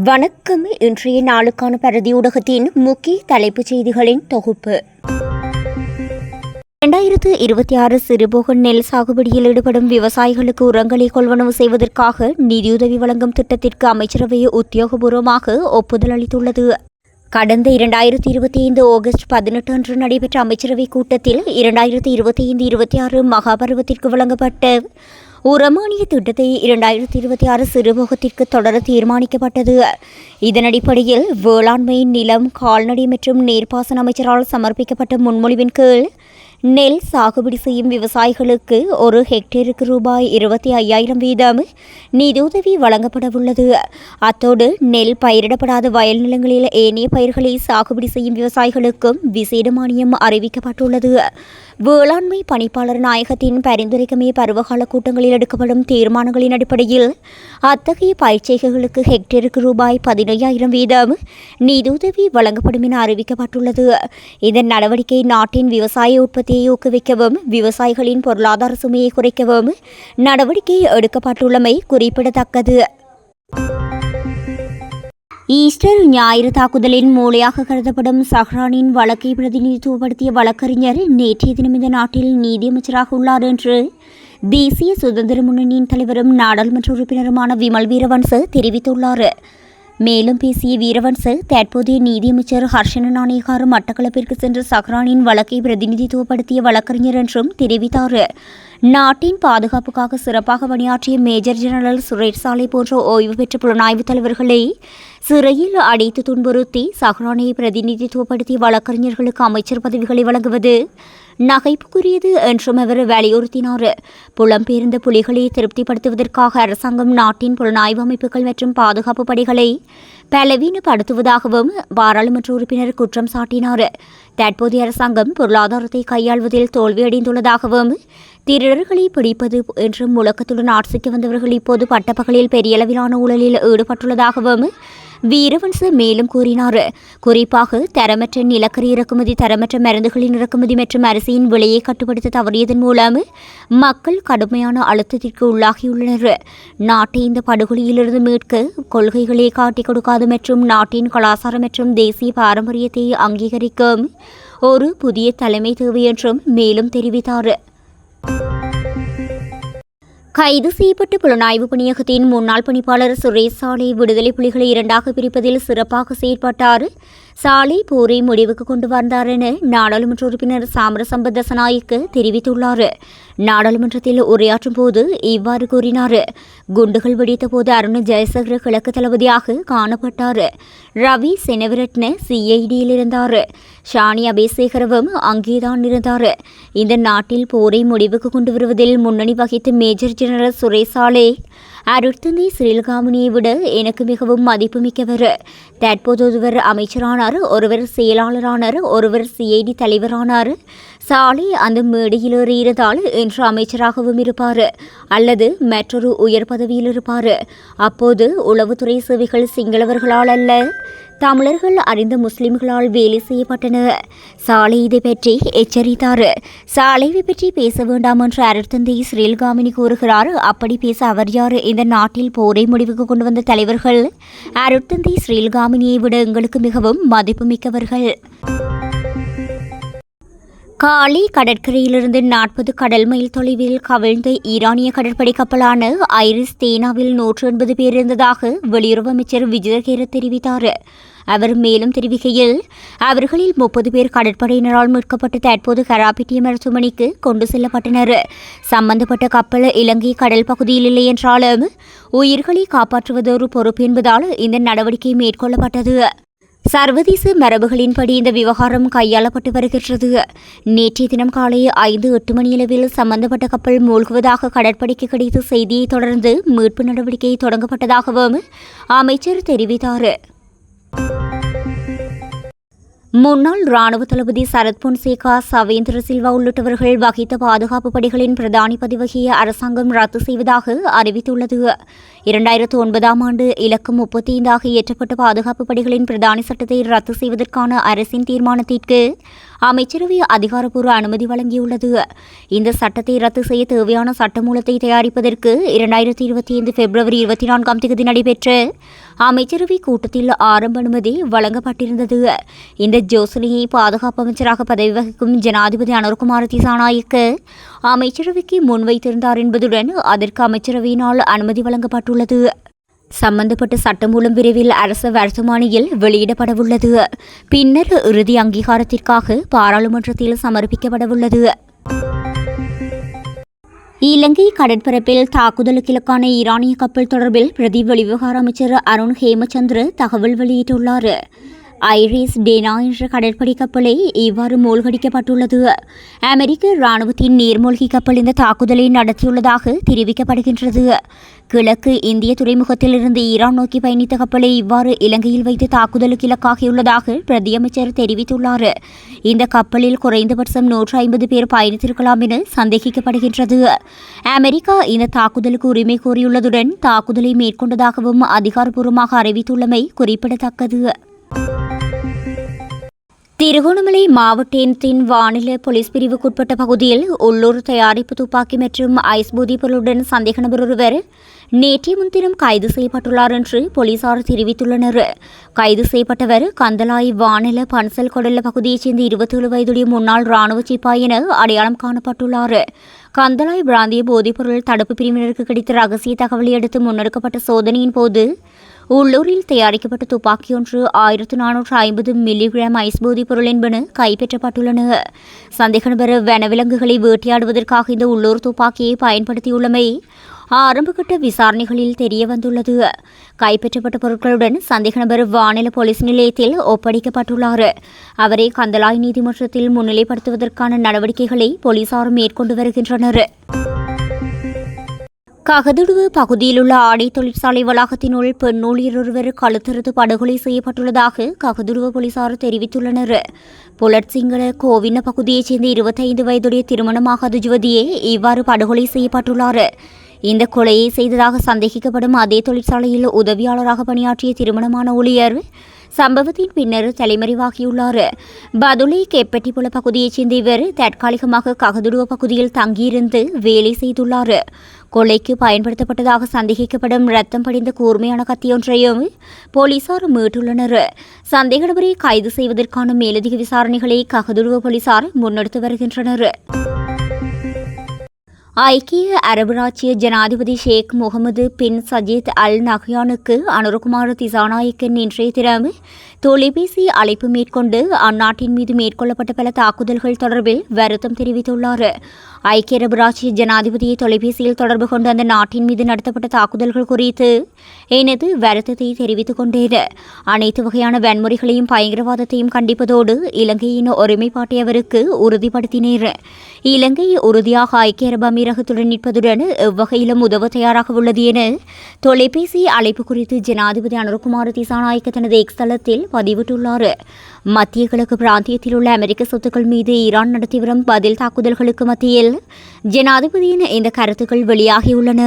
வணக்கம். இன்றைய நாளுக்கான பரதி ஊடகத்தின் முக்கிய தலைப்புச் செய்திகளின் தொகுப்பு. 2026 சிறுபோக நெல் சாகுபடியில் ஈடுபடும் விவசாயிகளுக்கு உரங்களை கொள்வனவு செய்வதற்காக நிதியுதவி வழங்கும் திட்டத்திற்கு அமைச்சரவை உத்தியோகபூர்வமாக ஒப்புதல் அளித்துள்ளது. கடந்த 2025 ஆகஸ்ட் 18 அன்று நடைபெற்ற அமைச்சரவை கூட்டத்தில் 2025-26 மகாபருவத்திற்கு வழங்கப்பட்ட உரமானிய திட்டத்தை 2026 சிறுபோகத்திற்கு தொடர தீர்மானிக்கப்பட்டது. இதன் அடிப்படையில் வேளாண்மை, நிலம், கால்நடை மற்றும் நீர்ப்பாசன அமைச்சரால் சமர்ப்பிக்கப்பட்ட முன்மொழிவின் கீழ் நெல் சாகுபடி செய்யும் விவசாயிகளுக்கு ஒரு ஹெக்டேருக்கு ரூபாய் 25,000 வீதம் நிதியுதவி வழங்கப்படவுள்ளது. அத்தோடு நெல் பயிரிடப்படாத வயல் நிலங்களில் ஏனைய பயிர்களை சாகுபடி செய்யும் விவசாயிகளுக்கும் விசேட மானியம் அறிவிக்கப்பட்டுள்ளது. வேளாண்மை பணிப்பாளர் நாயகத்தின் பரிந்துரைக்கமே பருவகால கூட்டங்களில் எடுக்கப்படும் தீர்மானங்களின் அடிப்படையில் அத்தகைய பயிர்ச்செய்கைகளுக்கு ஹெக்டேருக்கு ரூபாய் 15,000 வீதம் நிதியுதவி வழங்கப்படும் என அறிவிக்கப்பட்டுள்ளது. இதன் நடவடிக்கை நாட்டின் விவசாய உற்பத்தியை ஊக்குவிக்கவும் விவசாயிகளின் பொருளாதார சுமையை குறைக்கவும் நடவடிக்கை எடுக்கப்பட்டுள்ளமை குறிப்பிடத்தக்கது. ஈஸ்டர் ஞாயிறு தாக்குதலின் மூளையாக கருதப்படும் சஹ்ரானின் வழக்கை பிரதிநிதித்துவப்படுத்திய வழக்கறிஞர் நேற்றைய தினம் இந்த நாட்டில் நீதியமைச்சராக உள்ளார் என்று தேசிய சுதந்திர முன்னணியின் தலைவரும் நாடாளுமன்ற உறுப்பினருமான விமல் வீரவன்ச தெரிவித்துள்ளார். மேலும் பேசிய வீரவன்ச, தற்போதைய நீதியமைச்சர் ஹர்ஷன நாணயக்கார மட்டக்களப்பிற்கு சென்ற சஹ்ரானின் வழக்கை பிரதிநிதித்துவப்படுத்திய வழக்கறிஞர் என்றும் தெரிவித்தார். நாட்டின் பாதுகாப்புக்காக சிறப்பாக பணியாற்றிய மேஜர் ஜெனரல் சுரேஷ் சாலை போன்ற ஓய்வு பெற்ற புலனாய்வு தலைவர்களை சிறையில் அடைத்து துன்புறுத்தி சஹ்ரானை பிரதிநிதித்துவப்படுத்திய வழக்கறிஞர்களுக்கு அமைச்சர் பதவிகளை வழங்குவது நகைப்புக்குரியது என்றும் அவர் வலியுறுத்தினார். புலம்பெயர்ந்த புலிகளை திருப்திப்படுத்துவதற்காக அரசாங்கம் நாட்டின் புலனாய்வு அமைப்புகள் மற்றும் பாதுகாப்பு படைகளை பலவீனப்படுத்துவதாகவும் பாராளுமன்ற உறுப்பினர் குற்றம் சாட்டினார். தற்போதைய அரசாங்கம் பொருளாதாரத்தை கையாள்வதில் தோல்வியடைந்துள்ளதாகவும் திருடர்களை பிடிப்பது என்ற முழக்கத்துடன் ஆட்சிக்கு வந்தவர்கள் இப்போது பட்டப்பகலில் பெரிய அளவிலான ஊழலில் ஈடுபட்டுள்ளதாகவும் வீரவன்ச மேலும் கூறினார். குறிப்பாக தரமற்ற நிலக்கரி இறக்குமதி, தரமற்ற மருந்துகளின் இறக்குமதி மற்றும் அரிசியின் விலையை கட்டுப்படுத்த தவறியதன் மூலம் மக்கள் கடுமையான அழுத்தத்திற்கு உள்ளாகியுள்ளனர். நாட்டை இந்த படுகொலியிலிருந்து மீட்க கொள்கைகளை காட்டிக் கொடுக்காது மற்றும் நாட்டின் கலாச்சாரம் மற்றும் தேசிய பாரம்பரியத்தை அங்கீகரிக்கும் ஒரு புதிய தலைமை தேவை என்றும் மேலும் தெரிவித்தார். கைது செய்யப்பட்ட புலனாய்வு பணியகத்தின் முன்னாள் பணிப்பாளர் சுரேஷ் சாலை விடுதலை புலிகளை இரண்டாக பிரிப்பதில் சிறப்பாக செயற்பட்டார். சாலை போரை முடிவுக்கு கொண்டு வந்தார் என நாடாளுமன்ற உறுப்பினர் சாமரசம்பத் தசநாயக்க தெரிவித்துள்ளார். நாடாளுமன்றத்தில் உரையாற்றும் போது இவ்வாறு கூறினார். குண்டுகள் வெடித்த போது அருண் ஜெயசேகர கிழக்கு தளபதியாக காணப்பட்டார். ரவி செனவிரட்ன சிஐடியில் இருந்தார். ஷானி அபேசேகரவும் அங்கேதான் இருந்தார். இந்த நாட்டில் போரை முடிவுக்கு கொண்டு வருவதில் முன்னணி வகித்த மேஜர் ஜெனரல் சுரேஷ் சாலே அருட்தந்தை ஸ்ரீல்காமினியை விட எனக்கு மிகவும் மதிப்புமிக்கவர். தற்போது ஒருவர் அமைச்சரானார், ஒருவர் செயலாளரானார், ஒருவர் சிஐடி தலைவரானார். சாலை அந்த மேடையில் ஏறியிருந்தால் இன்று அமைச்சராகவும் இருப்பார் அல்லது மற்றொரு உயர் பதவியில் இருப்பார். அப்போது உளவுத்துறை சேவைகள் சிங்களவர்களால் அல்ல, தமிழர்கள் அறிந்த முஸ்லிம்களால் வேலை செய்யப்பட்டன. சாலை இதை பற்றி எச்சரித்தார். சாலைவை பற்றி பேச வேண்டாம் என்று அருட்தந்தை ஸ்ரீல்காமினி கூறுகிறார். அப்படி பேச அவர் யார்? இந்த நாட்டில் போரை முடிவுக்கு கொண்டு வந்த தலைவர்கள் அருட்தந்தை ஸ்ரீல்காமினியை விட எங்களுக்கு மிகவும் மதிப்புமிக்கவர்கள். காலி கடற்கரையிலிருந்து 40 கடல் மைல் தொலைவில் கவிழ்ந்த ஈரானிய கடற்படை கப்பலான ஐரிஸ் தேனாவில் 180 பேர் இருந்ததாக வெளியுறவு அமைச்சர் விஜயகேர தெரிவித்தார். அவர் மேலும் தெரிவிக்கையில், அவர்களில் 30 பேர் கடற்படையினரால் மீட்கப்பட்டு தற்போது கராபிட்டிய மருத்துவமனைக்கு கொண்டு செல்லப்பட்டனர். சம்பந்தப்பட்ட கப்பல் இலங்கை கடல் பகுதியில் இல்லை என்றாலும் உயிர்களை காப்பாற்றுவது ஒரு பொறுப்பு என்பதால் இந்த நடவடிக்கை மேற்கொள்ளப்பட்டது. சர்வதேச மரபுகளின்படி இந்த விவகாரம் கையாளப்பட்டு வருகின்றது. நேற்றைய தினம் காலை 5-8 மணியளவில் சம்பந்தப்பட்ட கப்பல் மூழ்குவதாக கடற்படைக்கு கிடைத்த செய்தியை தொடர்ந்து மீட்பு நடவடிக்கை தொடங்கப்பட்டதாகவும் அமைச்சர் தெரிவித்தார். முன்னாள் ராணுவ தளபதி சரத் பொன்சேகா, சவேந்திர சில்வா உள்ளிட்டவர்கள் வகித்த பாதுகாப்பு படைகளின் பிரதானி பதவியை அரசாங்கம் ரத்து செய்வதாக அறிவித்துள்ளது. 2009ஆம் ஆண்டு இலக்கம் 35 இயற்றப்பட்ட பாதுகாப்பு படைகளின் பிரதானி சட்டத்தை ரத்து செய்வதற்கான அரசின் தீர்மானத்திற்கு அமைச்சரவை அதிகாரப்பூர்வ அனுமதி வழங்கியுள்ளது. இந்த சட்டத்தை ரத்து செய்ய தேவையான சட்டமூலத்தை தயாரிப்பதற்கு 2025 பிப்ரவரி 24ஆம் தேதி நடைபெற்ற அமைச்சரவை கூட்டத்தில் ஆரம்ப அனுமதி வழங்கப்பட்டிருந்தது. இந்த யோசனையை பாதுகாப்பு அமைச்சராக பதவி வகிக்கும் ஜனாதிபதி அனுரகுமார திசாநாயக்க அமைச்சரவைக்கு முன்வைத்திருந்தார் என்பதுடன் அதற்கு அமைச்சரவையினால் அனுமதி வழங்கப்பட்டுள்ளது. சம்பந்தப்பட்ட சட்டமூலம் விரைவில் அரசு வர்த்தமானியில் வெளியிடப்படவுள்ளது. பின்னர் இறுதி அங்கீகாரத்திற்காக பாராளுமன்றத்தில் சமர்ப்பிக்கப்படவுள்ளது. இலங்கை கடற்பரப்பில் தாக்குதலுக்கு இலக்கான ஈரானிய கப்பல் தொடர்பில் பிரதி வெளிவிவகார அமைச்சர் அருண் ஹேமச்சந்திர தகவல் வெளியிட்டுள்ளார். ஐரிஸ் டேனா என்ற கடற்படை கப்பலை இவ்வாறு மூழ்கடிக்கப்பட்டுள்ளது. அமெரிக்க இராணுவத்தின் நீர்மூழ்கி கப்பல் இந்த தாக்குதலை நடத்தியுள்ளதாக தெரிவிக்கப்படுகின்றது. கிழக்கு இந்திய துறைமுகத்தில் இருந்து ஈரான் நோக்கி பயணித்த கப்பலை இவ்வாறு இலங்கையில் வைத்து தாக்குதலுக்கு இலக்காகியுள்ளதாக பிரதியமைச்சர் தெரிவித்துள்ளார். இந்த கப்பலில் குறைந்தபட்சம் 150 பேர் பயணித்திருக்கலாம் என சந்தேகிக்கப்படுகின்றது. அமெரிக்கா இந்த தாக்குதலுக்கு உரிமை கோரியுள்ளதுடன் தாக்குதலை மேற்கொண்டதாகவும் அதிகாரப்பூர்வமாக அறிவித்துள்ளமை குறிப்பிடத்தக்கது. திருகோணமலை மாவட்டத்தின் வானிலை போலீஸ் பிரிவுக்குட்பட்ட பகுதியில் உள்ளூர் தயாரிப்பு துப்பாக்கி மற்றும் ஐஸ் போதைப் பொருளுடன் சந்தேக நபர் ஒருவர் நேற்றைய முன்தினம் கைது செய்யப்பட்டுள்ளார் என்று போலீசார் தெரிவித்துள்ளனர். கைது செய்யப்பட்டவர் கந்தலாய் வானிலை பன்சல் கொடல பகுதியைச் சேர்ந்த 27 வயதுடைய முன்னாள் ராணுவ சிப்பாய் என அடையாளம் காணப்பட்டுள்ளார். கந்தலாய் பிராந்திய போதைப்பொருள் தடுப்பு பிரிவினருக்கு கிடைத்த ரகசிய தகவலை அடுத்து முன்னெடுக்கப்பட்ட சோதனையின் போது உள்ளூரில் தயாரிக்கப்பட்ட துப்பாக்கி ஒன்று 1450 மில்லிகிராம் ஐஸ் போதைப் பொருள் என்பன கைப்பற்றப்பட்டுள்ளன. சந்தேக நபர் வனவிலங்குகளை வேட்டையாடுவதற்காக இந்த உள்ளூர் துப்பாக்கியை பயன்படுத்தியுள்ளமை ஆரம்பகட்ட விசாரணைகளில் தெரியவந்துள்ளது. கைப்பற்றப்பட்ட பொருட்களுடன் சந்தேக நபர் வானிலை போலீஸ் நிலையத்தில் ஒப்படைக்கப்பட்டுள்ளார். அவரை கந்தலாய் நீதிமன்றத்தில் முன்னிலைப்படுத்துவதற்கான நடவடிக்கைகளை போலீசார் மேற்கொண்டு வருகின்றனர். ககதுடுவு பகுதியில் உள்ள ஆடை தொழிற்சாலை வளாகத்தினுள் பெண் ஊழியர் ஒருவர் கழுத்தறுத்து படுகொலை செய்யப்பட்டுள்ளதாக ககதுடுவு போலீசார் தெரிவித்துள்ளனர். புலட்சிங்கல கோவின பகுதியைச் சேர்ந்த 25 வயதுடைய திருமணமாகாத யுவதியே இவ்வாறு படுகொலை செய்யப்பட்டுள்ளார். இந்த கொலையை செய்ததாக சந்தேகிக்கப்படும் அதே தொழிற்சாலையில் உதவியாளராக பணியாற்றிய திருமணமான ஊழியர் சம்பவத்தின் பின்னர் தலைமறைவாகியுள்ளார். பதுளை கெப்பட்டிப்புல பகுதியைச் சேர்ந்த இவர் தற்காலிகமாக ககதுடுவ பகுதியில் தங்கியிருந்து வேலை செய்துள்ளார். கொலைக்கு பயன்படுத்தப்பட்டதாக சந்தேகிக்கப்படும் ரத்தம் படிந்த கூர்மையான கத்தியொன்றையும் போலீசார் மீட்டுள்ளனர். சந்தேக நபரை கைது செய்வதற்கான மேலதிக விசாரணைகளை ககதுடுவ போலீசார் முன்னெடுத்து வருகின்றனர். ஐக்கிய அரபு ராச்சிய ஜனாதிபதி ஷேக் முகமது பின் சஜீத் அல் நஹ்யானுக்கு அனுரகுமார திசாநாயக்க இன்றைய தினம் தொலைபேசி அழைப்பு மேற்கொண்டு அந்நாட்டின் மீது மேற்கொள்ளப்பட்ட பல தாக்குதல்கள் தொடர்பில் வருத்தம் தெரிவித்துள்ளார். ஐக்கிய அரபு ராச்சிய ஜனாதிபதியை தொலைபேசியில் தொடர்பு கொண்டு அந்த நாட்டின் மீது நடத்தப்பட்ட தாக்குதல்கள் குறித்து எனது வருத்தத்தை தெரிவித்துக் கொண்டேன். அனைத்து வகையான வன்முறைகளையும் பயங்கரவாதத்தையும் கண்டிப்பதோடு இலங்கையின் ஒருமைப்பாட்டை அவருக்கு உறுதிப்படுத்தினேன். இலங்கை உறுதியாக ஐக்கிய அரபு அமீரகத்துடன் நிற்பதுடன் எவ்வகையிலும் உதவ தயாராக உள்ளது என தொலைபேசி அழைப்பு குறித்து ஜனாதிபதி அனுரகுமார திசாநாயக்க தனது எக்ஸ் தளத்தில் பதிவிட்டுள்ளார். மத்திய கிழக்கு பிராந்தியத்தில் உள்ள அமெரிக்க சொத்துக்கள் மீது ஈரான் நடத்தி வரும் பதில் தாக்குதல்களுக்கு மத்தியில் ஜனாதிபதியின் இந்த கருத்துக்கள் வெளியாகியுள்ளன.